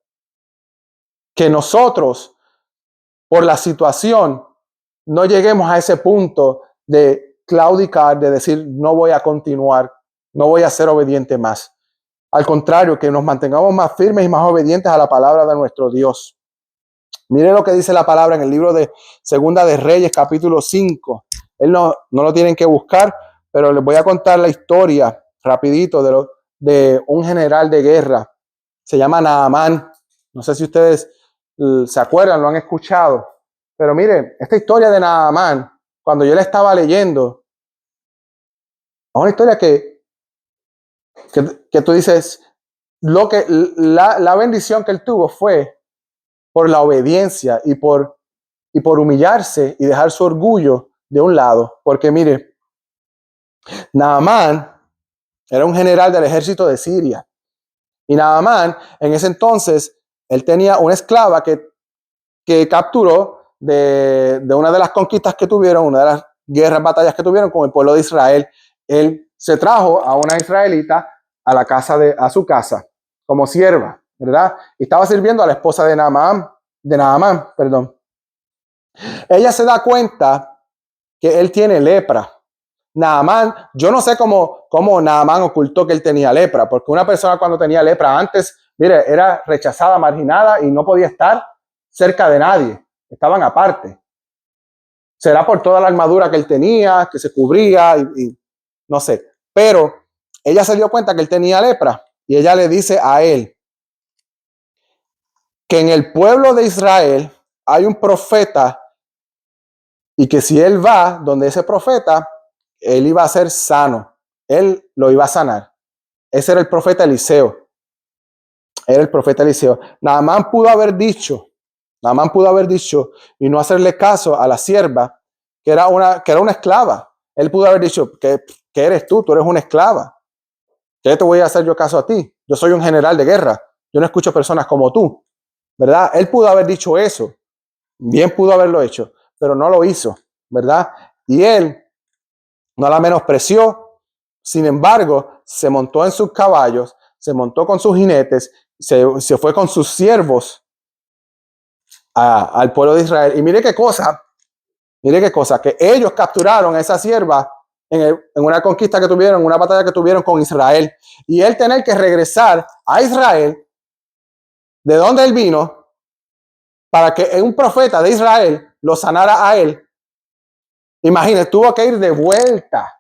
que nosotros, por la situación, no lleguemos a ese punto de claudicar, de decir, no voy a continuar, no voy a ser obediente más. Al contrario, que nos mantengamos más firmes y más obedientes a la palabra de nuestro Dios. Mire lo que dice la palabra en el libro de Segunda de Reyes, capítulo 5. Él no lo tienen que buscar, pero les voy a contar la historia rapidito de un general de guerra. Se llama Naamán. No sé si ustedes se acuerdan, lo han escuchado. Pero mire, esta historia de Naamán, cuando yo la estaba leyendo, es una historia que tú dices, la bendición que él tuvo fue por la obediencia y por humillarse y dejar su orgullo de un lado. Porque mire, Naamán era un general del ejército de Siria. Y Naamán, en ese entonces, él tenía una esclava que capturó de una de las conquistas que tuvieron, una guerras, batallas que tuvieron con el pueblo de Israel. Él se trajo a una israelita a su casa, como sierva, ¿verdad? Y estaba sirviendo a la esposa de Naamán, perdón. Ella se da cuenta que él tiene lepra. Naamán, yo no sé cómo Naamán ocultó que él tenía lepra, porque una persona cuando tenía lepra antes, mire, era rechazada, marginada y no podía estar cerca de nadie. Estaban aparte. Será por toda la armadura que él tenía, que se cubría y no sé. Pero ella se dio cuenta que él tenía lepra y ella le dice a él que en el pueblo de Israel hay un profeta y que si él va donde ese profeta, él iba a ser sano. Él lo iba a sanar. Ese era el profeta Eliseo. Era el profeta Eliseo. Naamán pudo haber dicho y no hacerle caso a la sierva, que era una esclava. Él pudo haber dicho, ¿qué eres tú? Tú eres una esclava. ¿Qué te voy a hacer yo caso a ti? Yo soy un general de guerra. Yo no escucho personas como tú, ¿verdad? Él pudo haber dicho eso. Bien pudo haberlo hecho, pero no lo hizo, ¿verdad? Y él no la menospreció. Sin embargo, se montó en sus caballos, se montó con sus jinetes, se fue con sus siervos al pueblo de Israel. Y mire qué cosa, que ellos capturaron a esa sierva en una conquista que tuvieron, en una batalla que tuvieron con Israel. Y él tener que regresar a Israel, de donde él vino, para que un profeta de Israel lo sanara a él. Imagínense, tuvo que ir de vuelta.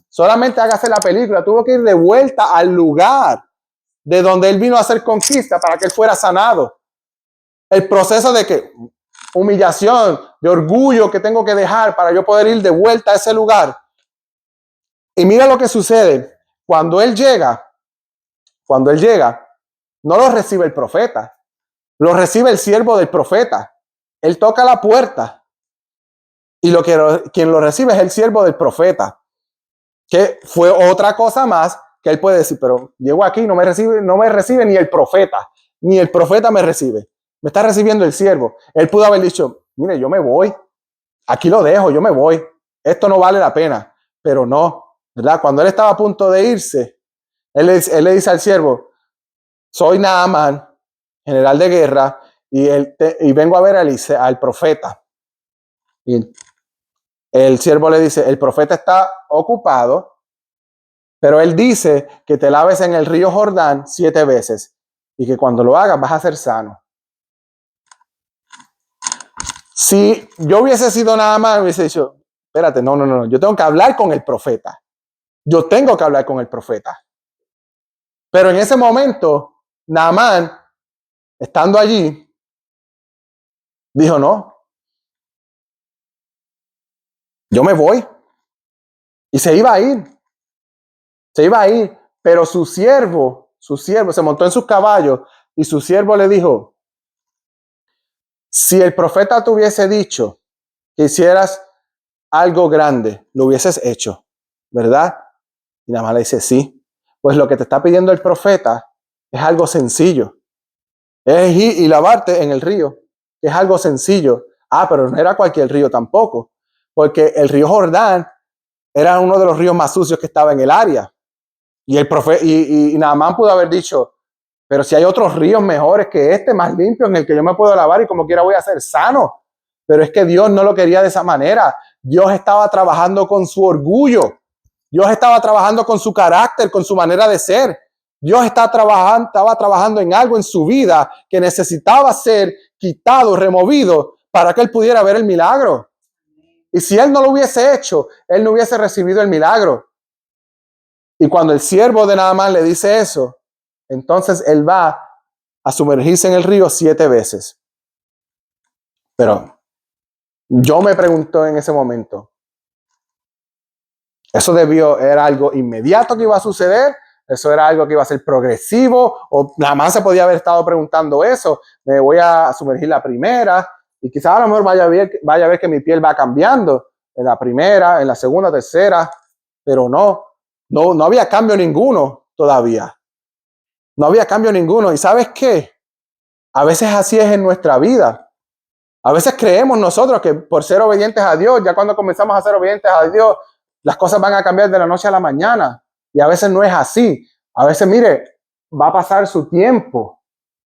Solamente hágase la película, tuvo que ir de vuelta al lugar de donde él vino a hacer conquista para que él fuera sanado. El proceso de que humillación, de orgullo que tengo que dejar para yo poder ir de vuelta a ese lugar. Y mira lo que sucede. Cuando él llega, no lo recibe el profeta, lo recibe el siervo del profeta. Él toca la puerta y quien lo recibe es el siervo del profeta, que fue otra cosa más que él puede decir, pero llego aquí, no me recibe ni el profeta me recibe. Me está recibiendo el siervo. Él pudo haber dicho, mire, yo me voy, aquí lo dejo, yo me voy, esto no vale la pena, pero no, ¿verdad? Cuando él estaba a punto de irse, él le dice al siervo, soy Naamán, general de guerra, y vengo a ver al profeta. Y el siervo le dice, el profeta está ocupado, pero él dice que te laves en el río Jordán 7 veces y que cuando lo hagas vas a ser sano. Si yo hubiese sido nada más, hubiese dicho, espérate, no, yo tengo que hablar con el profeta. Yo tengo que hablar con el profeta. Pero en ese momento, Naamán, estando allí, dijo, no, yo me voy. Y se iba a ir. Pero su siervo se montó en sus caballos y su siervo le dijo, si el profeta te hubiese dicho que hicieras algo grande, lo hubieses hecho, ¿verdad? Y Naamán le dice, sí. Pues lo que te está pidiendo el profeta es algo sencillo. Es ir y lavarte en el río. Es algo sencillo. Pero no era cualquier río tampoco. Porque el río Jordán era uno de los ríos más sucios que estaba en el área. Y el y Naamán pudo haber dicho, pero si hay otros ríos mejores que este, más limpios, en el que yo me puedo lavar y como quiera voy a ser sano. Pero es que Dios no lo quería de esa manera. Dios estaba trabajando con su orgullo. Dios estaba trabajando con su carácter, con su manera de ser. Dios estaba trabajando en algo en su vida que necesitaba ser quitado, removido, para que él pudiera ver el milagro. Y si él no lo hubiese hecho, él no hubiese recibido el milagro. Y cuando el siervo de Naamán le dice eso, entonces él va a sumergirse en el río 7 veces. Pero yo me pregunto en ese momento, ¿eso era algo inmediato que iba a suceder? ¿Eso era algo que iba a ser progresivo? ¿O Naamán se podía haber estado preguntando eso? Me voy a sumergir la primera y quizás a lo mejor vaya a ver que mi piel va cambiando en la primera, en la segunda, tercera, pero no había cambio ninguno todavía. No había cambio ninguno. ¿Y sabes qué? A veces así es en nuestra vida. A veces creemos nosotros que por ser obedientes a Dios, ya cuando comenzamos a ser obedientes a Dios, las cosas van a cambiar de la noche a la mañana. Y a veces no es así. A veces, mire, va a pasar su tiempo.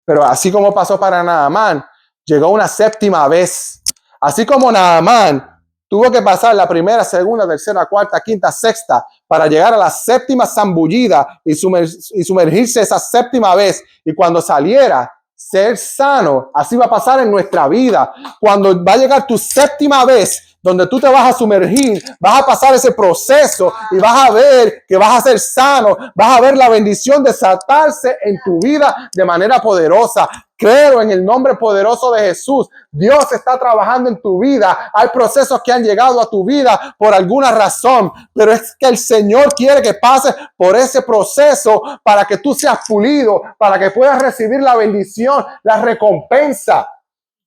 Pero así como pasó para Naamán, llegó una séptima vez. Así como Naamán tuvo que pasar la primera, segunda, tercera, cuarta, quinta, sexta para llegar a la séptima zambullida y sumergirse esa séptima vez. Y cuando saliera, ser sano. Así va a pasar en nuestra vida. Cuando va a llegar tu séptima vez, donde tú te vas a sumergir, vas a pasar ese proceso y vas a ver que vas a ser sano, vas a ver la bendición desatarse en tu vida de manera poderosa. Creo en el nombre poderoso de Jesús. Dios está trabajando en tu vida. Hay procesos que han llegado a tu vida por alguna razón, pero es que el Señor quiere que pases por ese proceso para que tú seas pulido, para que puedas recibir la bendición, la recompensa.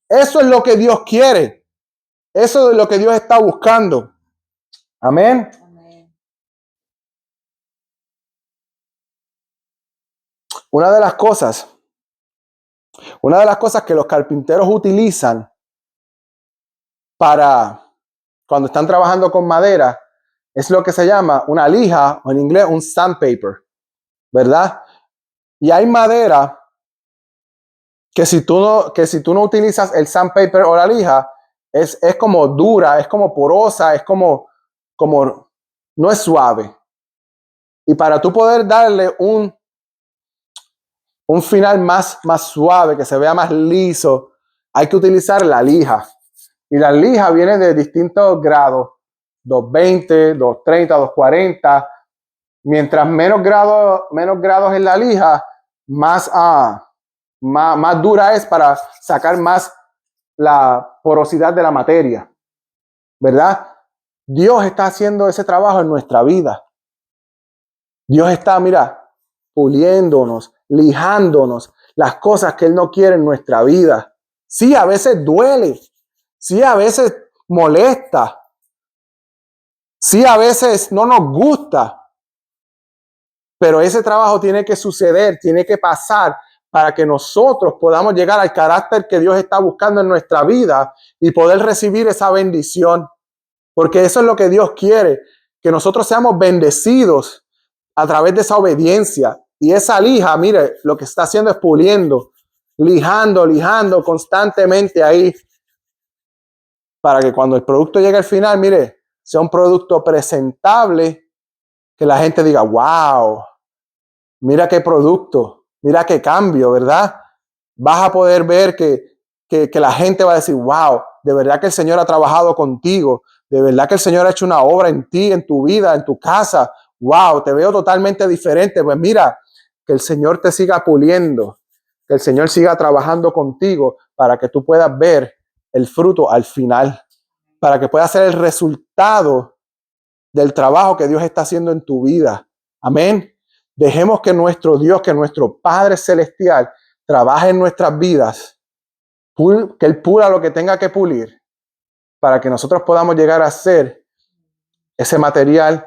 Eso es lo que Dios quiere. Eso es lo que Dios está buscando. Amén. Amén. Una de las cosas que los carpinteros utilizan para cuando están trabajando con madera es lo que se llama una lija, o en inglés un sandpaper, ¿verdad? Y hay madera que si tú no utilizas el sandpaper o la lija, es como dura, es como porosa, es como no es suave. Y para tú poder darle un final más suave, que se vea más liso, hay que utilizar la lija. Y la lija viene de distintos grados, 220, 230, 240. Mientras menos grados en la lija, más dura es para sacar más la porosidad de la materia, ¿verdad? Dios está haciendo ese trabajo en nuestra vida. Dios está, mira, puliéndonos, lijándonos las cosas que Él no quiere en nuestra vida. Sí, a veces duele. Sí, a veces molesta. Sí, a veces no nos gusta. Pero ese trabajo tiene que suceder, tiene que pasar para que nosotros podamos llegar al carácter que Dios está buscando en nuestra vida y poder recibir esa bendición. Porque eso es lo que Dios quiere, que nosotros seamos bendecidos a través de esa obediencia. Y esa lija, mire, lo que está haciendo es puliendo, lijando constantemente ahí, para que cuando el producto llegue al final, mire, sea un producto presentable, que la gente diga, wow, mira qué producto, mira qué cambio, ¿verdad? Vas a poder ver que la gente va a decir, wow, de verdad que el Señor ha trabajado contigo, de verdad que el Señor ha hecho una obra en ti, en tu vida, en tu casa. Wow, te veo totalmente diferente. Pues mira, que el Señor te siga puliendo, que el Señor siga trabajando contigo para que tú puedas ver el fruto al final, para que puedas ser el resultado del trabajo que Dios está haciendo en tu vida. Amén. Dejemos que nuestro Dios, que nuestro Padre Celestial trabaje en nuestras vidas, que Él pula lo que tenga que pulir, para que nosotros podamos llegar a ser ese material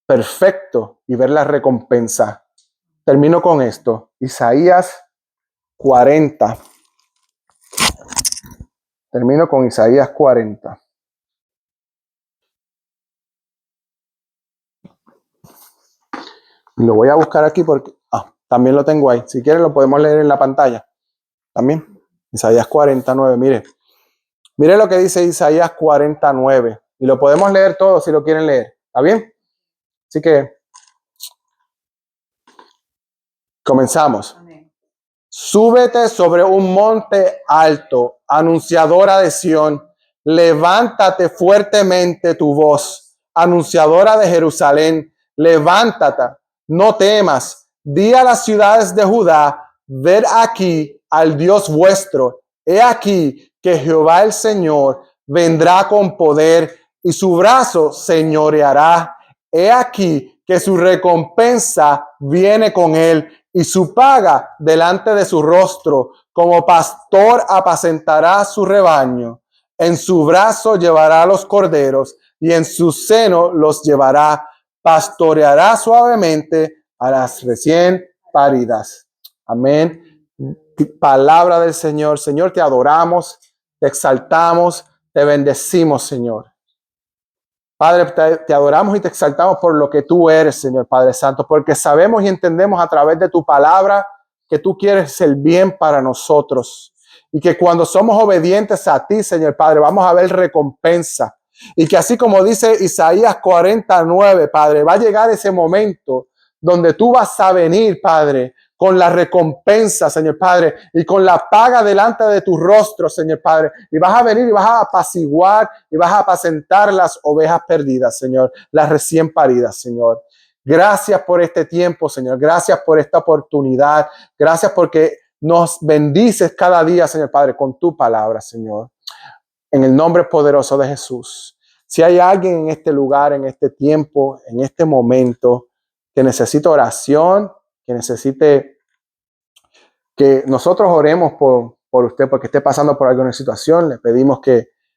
perfecto y ver la recompensa. Termino con esto. Isaías 40. Termino con Isaías 40. Lo voy a buscar aquí porque también lo tengo ahí. Si quieren lo podemos leer en la pantalla. También. Isaías 49. Mire lo que dice Isaías 49. Y lo podemos leer todo si lo quieren leer. ¿Está bien? Así que comenzamos. Amén. Súbete sobre un monte alto, anunciadora de Sión. Levántate fuertemente tu voz, anunciadora de Jerusalén. Levántate, no temas. Di a las ciudades de Judá, ved aquí al Dios vuestro. He aquí que Jehová el Señor vendrá con poder y su brazo señoreará. He aquí que su recompensa viene con él y su paga delante de su rostro. Como pastor apacentará su rebaño. En su brazo llevará los corderos y en su seno los llevará. Pastoreará suavemente a las recién paridas. Amén. Palabra del Señor. Señor, te adoramos. te exaltamos, te bendecimos, Señor. Padre, te adoramos y te exaltamos por lo que tú eres, Señor Padre Santo, porque sabemos y entendemos a través de tu palabra que tú quieres el bien para nosotros y que cuando somos obedientes a ti, Señor Padre, vamos a ver recompensa. Y que así como dice Isaías 49, Padre, va a llegar ese momento donde tú vas a venir, Padre, con la recompensa, Señor Padre, y con la paga delante de tu rostro, Señor Padre. Y vas a venir y vas a apaciguar y vas a apacentar las ovejas perdidas, Señor, las recién paridas, Señor. Gracias por este tiempo, Señor. Gracias por esta oportunidad. Gracias porque nos bendices cada día, Señor Padre, con tu palabra, Señor. En el nombre poderoso de Jesús. Si hay alguien en este lugar, en este tiempo, en este momento, que necesita oración, que necesite que nosotros oremos por usted porque esté pasando por alguna situación, le pedimos que